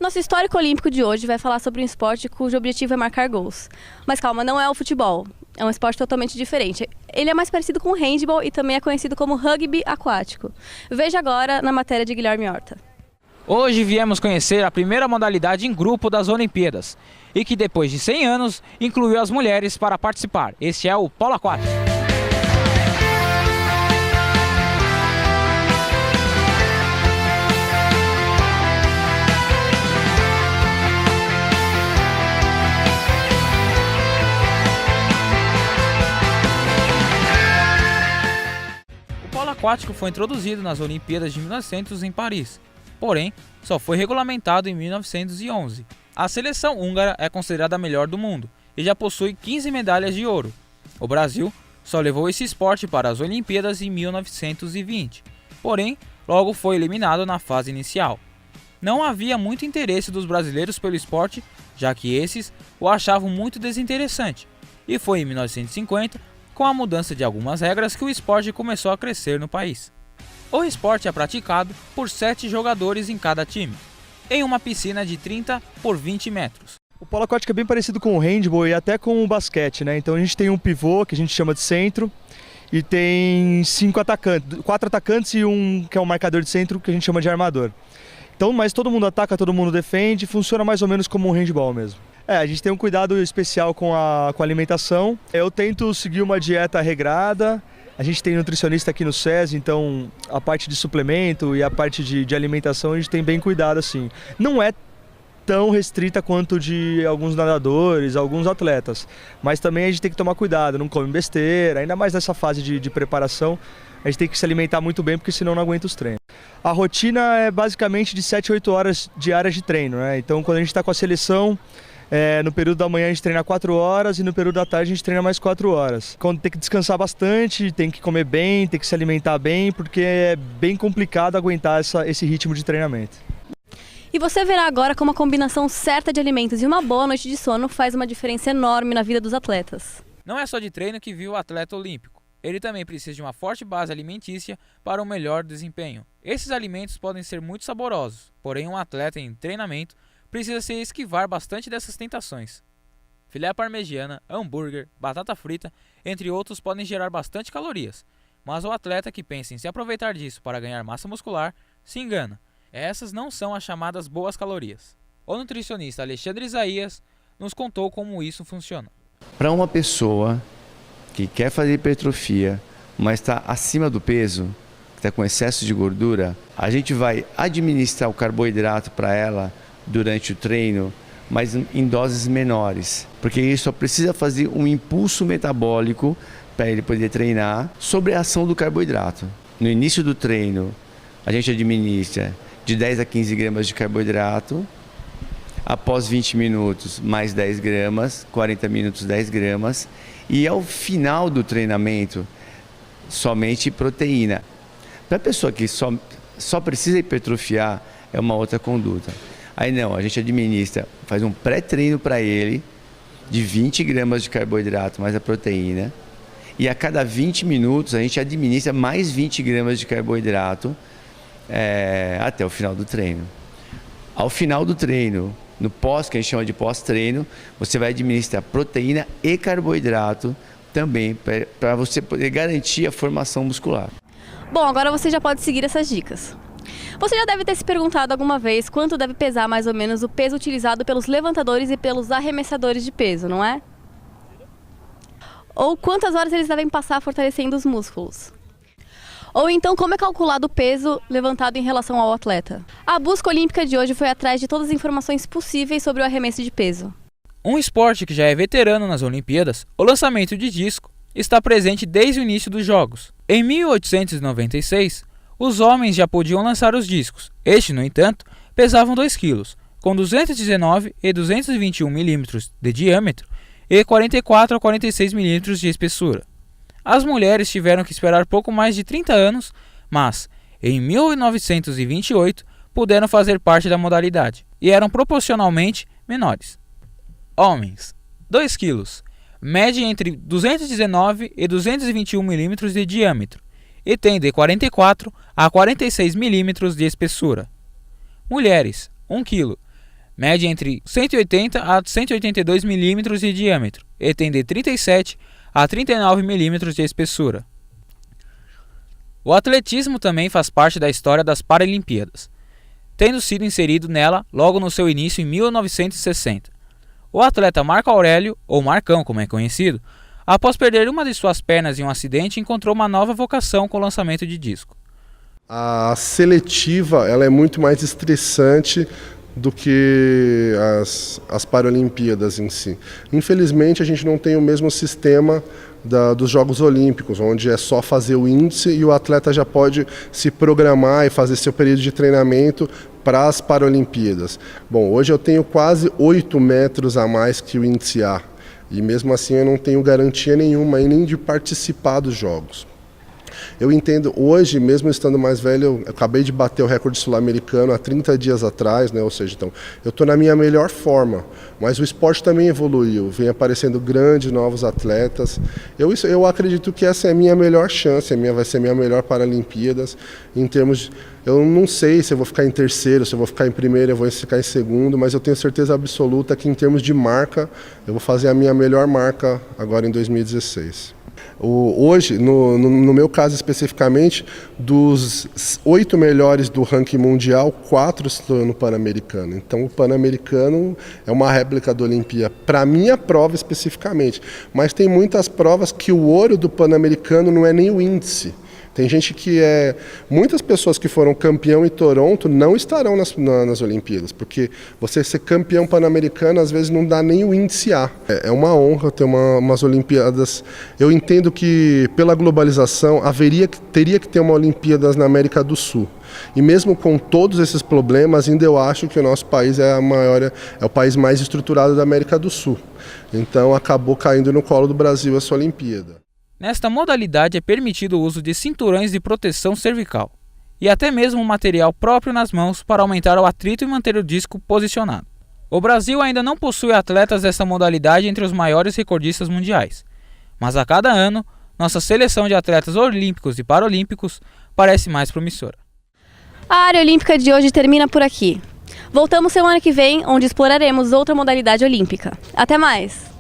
Nosso histórico olímpico de hoje vai falar sobre um esporte cujo objetivo é marcar gols. Mas calma, não é o futebol. É um esporte totalmente diferente. Ele é mais parecido com o handball e também é conhecido como rugby aquático. Veja agora na matéria de Guilherme Horta. Hoje viemos conhecer a primeira modalidade em grupo das Olimpíadas e que depois de 100 anos incluiu as mulheres para participar. Este é o polo aquático. O polo aquático foi introduzido nas Olimpíadas de 1900 em Paris, porém só foi regulamentado em 1911. A seleção húngara é considerada a melhor do mundo e já possui 15 medalhas de ouro. O Brasil só levou esse esporte para as Olimpíadas em 1920, porém logo foi eliminado na fase inicial. Não havia muito interesse dos brasileiros pelo esporte, já que esses o achavam muito desinteressante, e foi em 1950, com a mudança de algumas regras, que o esporte começou a crescer no país. O esporte é praticado por 7 jogadores em cada time, em uma piscina de 30 por 20 metros. O polo aquático é bem parecido com o handball e até com o basquete, né? Então a gente tem um pivô, que a gente chama de centro, e tem 4 atacantes e um que é um marcador de centro, que a gente chama de armador. Então, mas todo mundo ataca, todo mundo defende, funciona mais ou menos como um handball mesmo. A gente tem um cuidado especial com a alimentação. Eu tento seguir uma dieta regrada. A gente tem nutricionista aqui no SESI, então a parte de suplemento e a parte de alimentação a gente tem bem cuidado assim. Não é tão restrita quanto de alguns nadadores, alguns atletas, mas também a gente tem que tomar cuidado, não come besteira, ainda mais nessa fase de preparação, a gente tem que se alimentar muito bem, porque senão não aguenta os treinos. A rotina é basicamente de 7 a 8 horas diárias de treino, né? Então quando a gente está com a seleção, no período da manhã a gente treina 4 horas e no período da tarde a gente treina mais 4 horas. Quando tem que descansar bastante, tem que comer bem, tem que se alimentar bem, porque é bem complicado aguentar esse ritmo de treinamento. E você verá agora como a combinação certa de alimentos e uma boa noite de sono faz uma diferença enorme na vida dos atletas. Não é só de treino que viu o atleta olímpico. Ele também precisa de uma forte base alimentícia para um melhor desempenho. Esses alimentos podem ser muito saborosos, porém um atleta em treinamento precisa se esquivar bastante dessas tentações. Filé parmegiana, hambúrguer, batata frita, entre outros, podem gerar bastante calorias, mas o atleta que pensa em se aproveitar disso para ganhar massa muscular se engana. Essas não são as chamadas boas calorias. O nutricionista Alexandre Isaías nos contou como isso funciona. Para uma pessoa que quer fazer hipertrofia, mas está acima do peso, está com excesso de gordura, a gente vai administrar o carboidrato para ela durante o treino, mas em doses menores, porque ele só precisa fazer um impulso metabólico para ele poder treinar sobre a ação do carboidrato. No início do treino, a gente administra de 10 a 15 gramas de carboidrato, após 20 minutos mais 10 gramas, 40 minutos 10 gramas, e ao final do treinamento, somente proteína. Para a pessoa que só precisa hipertrofiar, é uma outra conduta. Aí não, a gente administra, faz um pré-treino para ele, de 20 gramas de carboidrato mais a proteína, e a cada 20 minutos a gente administra mais 20 gramas de carboidrato até o final do treino. Ao final do treino, no pós, que a gente chama de pós-treino, você vai administrar proteína e carboidrato também, para você poder garantir a formação muscular. Bom, agora você já pode seguir essas dicas. Você já deve ter se perguntado alguma vez quanto deve pesar mais ou menos o peso utilizado pelos levantadores e pelos arremessadores de peso, não é? Ou quantas horas eles devem passar fortalecendo os músculos. Ou então, como é calculado o peso levantado em relação ao atleta? A busca olímpica de hoje foi atrás de todas as informações possíveis sobre o arremesso de peso. Um esporte que já é veterano nas Olimpíadas, o lançamento de disco, está presente desde o início dos Jogos. Em 1896, os homens já podiam lançar os discos. Estes, no entanto, pesavam 2 kg, com 219 e 221 mm de diâmetro e 44 a 46 mm de espessura. As mulheres tiveram que esperar pouco mais de 30 anos, mas, em 1928, puderam fazer parte da modalidade, e eram proporcionalmente menores. Homens, 2 kg, mede entre 219 e 221 mm de diâmetro, e tem de 44 a 46 mm de espessura. Mulheres, 1 kg, mede entre 180 a 182 milímetros de diâmetro e tem de 37 a 39 milímetros de espessura. O atletismo também faz parte da história das Paralimpíadas, tendo sido inserido nela logo no seu início em 1960. O atleta Marco Aurélio, ou Marcão como é conhecido, após perder uma de suas pernas em um acidente, encontrou uma nova vocação com o lançamento de disco. A seletiva ela é muito mais estressante do que as Paralimpíadas em si. Infelizmente, a gente não tem o mesmo sistema dos Jogos Olímpicos, onde é só fazer o índice e o atleta já pode se programar e fazer seu período de treinamento para as Paralimpíadas. Bom, hoje eu tenho quase 8 metros a mais que o índice A, e mesmo assim eu não tenho garantia nenhuma nem de participar dos Jogos. Eu entendo, hoje, mesmo estando mais velho, eu acabei de bater o recorde sul-americano há 30 dias atrás, né? Ou seja, então, eu estou na minha melhor forma, mas o esporte também evoluiu, vem aparecendo grandes novos atletas. Eu acredito que essa é a minha melhor chance, vai ser a minha melhor Paralimpíadas, em termos eu não sei se eu vou ficar em terceiro, se eu vou ficar em primeiro, eu vou ficar em segundo, mas eu tenho certeza absoluta que em termos de marca, eu vou fazer a minha melhor marca agora em 2016. Hoje, no meu caso especificamente, dos 8 melhores do ranking mundial, 4 estão no Pan-Americano. Então o Pan-Americano é uma réplica da Olimpíada, para a minha prova especificamente. Mas tem muitas provas que o ouro do Pan-Americano não é nem o índice. Tem gente muitas pessoas que foram campeão em Toronto não estarão nas Olimpíadas, porque você ser campeão pan-americano às vezes não dá nem o índice A. É uma honra ter umas Olimpíadas. Eu entendo que pela globalização teria que ter uma Olimpíadas na América do Sul. E mesmo com todos esses problemas, ainda eu acho que o nosso país é o país mais estruturado da América do Sul. Então acabou caindo no colo do Brasil essa Olimpíada. Nesta modalidade é permitido o uso de cinturões de proteção cervical e até mesmo um material próprio nas mãos para aumentar o atrito e manter o disco posicionado. O Brasil ainda não possui atletas dessa modalidade entre os maiores recordistas mundiais, mas a cada ano, nossa seleção de atletas olímpicos e paralímpicos parece mais promissora. A área olímpica de hoje termina por aqui. Voltamos semana que vem, onde exploraremos outra modalidade olímpica. Até mais!